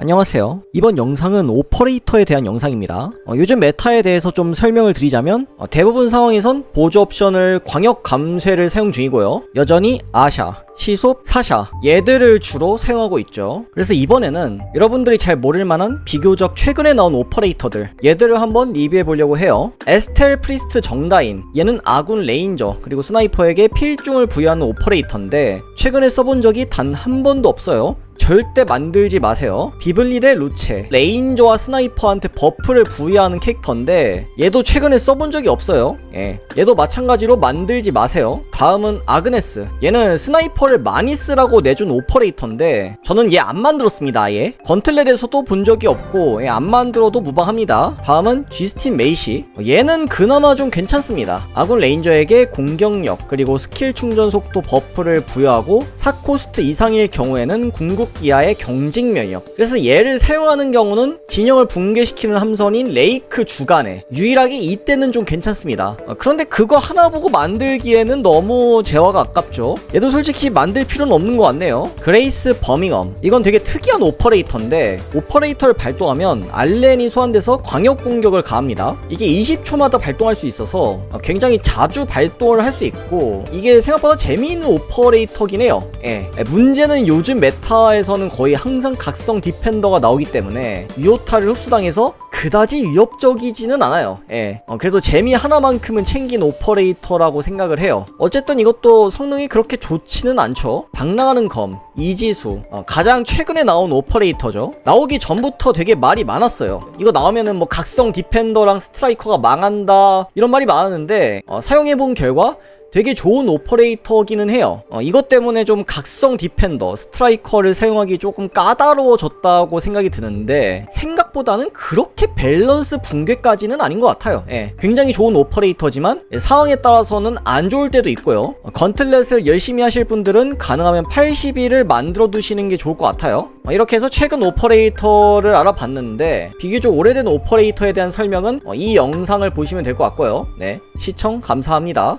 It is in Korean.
안녕하세요. 이번 영상은 오퍼레이터에 대한 영상입니다. 요즘 메타에 대해서 좀 설명을 드리자면 대부분 상황에선 보조 옵션을 광역 감쇄를 사용 중이고요. 여전히 아샤, 시속, 사샤 얘들을 주로 사용하고 있죠. 그래서 이번에는 여러분들이 잘 모를만한 비교적 최근에 나온 오퍼레이터들 얘들을 한번 리뷰해보려고 해요. 에스텔 프리스트 정다인, 얘는 아군 레인저 그리고 스나이퍼에게 필중을 부여하는 오퍼레이터인데 최근에 써본 적이 단 한 번도 없어요. 절대 만들지 마세요. 비블리 대 루체, 레인저와 스나이퍼한테 버프를 부여하는 캐릭터인데 얘도 최근에 써본 적이 없어요. 얘도 마찬가지로 만들지 마세요. 다음은 아그네스, 얘는 스나이퍼를 많이 쓰라고 내준 오퍼레이터인데 저는 얘 안 만들었습니다. 아예 건틀렛에서도 본 적이 없고 안 만들어도 무방합니다. 다음은 쥐스틴 메이시, 얘는 그나마 좀 괜찮습니다. 아군 레인저에게 공격력 그리고 스킬 충전 속도 버프를 부여하고 4코스트 이상일 경우에는 궁극 기아의 경직 면역, 그래서 얘를 사용하는 경우는 진영을 붕괴시키는 함선인 레이크 주간에 유일하게 이때는 좀 괜찮습니다. 그런데 그거 하나 보고 만들기에는 너무 재화가 아깝죠. 얘도 솔직히 만들 필요는 없는 것 같네요. 그레이스 버밍엄, 이건 되게 특이한 오퍼레이터인데 오퍼레이터를 발동하면 알렌이 소환돼서 광역 공격을 가합니다. 이게 20초마다 발동할 수 있어서 굉장히 자주 발동을 할 수 있고 이게 생각보다 재미있는 오퍼레이터긴 해요. 문제는 요즘 메타에서는 거의 항상 각성 디펜더가 나오기 때문에 유효타를 흡수당해서 그다지 위협적이지는 않아요. 그래도 재미 하나만큼은 챙긴 오퍼레이터라고 생각을 해요. 어쨌든 이것도 성능이 그렇게 좋지는 않죠. 방랑하는 검, 이지수, 가장 최근에 나온 오퍼레이터죠. 나오기 전부터 되게 말이 많았어요. 이거 나오면은 뭐 각성 디펜더랑 스트라이커가 망한다 이런 말이 많았는데 사용해본 결과 되게 좋은 오퍼레이터기는 해요. 이것 때문에 좀 각성 디펜더, 스트라이커를 사용하기 조금 까다로워졌다고 생각이 드는데 생각보다는 그렇게 밸런스 붕괴까지는 아닌 것 같아요. 굉장히 좋은 오퍼레이터지만 상황에 따라서는 안 좋을 때도 있고요. 건틀렛을 열심히 하실 분들은 가능하면 80일을 만들어 두시는 게 좋을 것 같아요. 이렇게 해서 최근 오퍼레이터를 알아봤는데 비교적 오래된 오퍼레이터에 대한 설명은 이 영상을 보시면 될 것 같고요. 시청 감사합니다.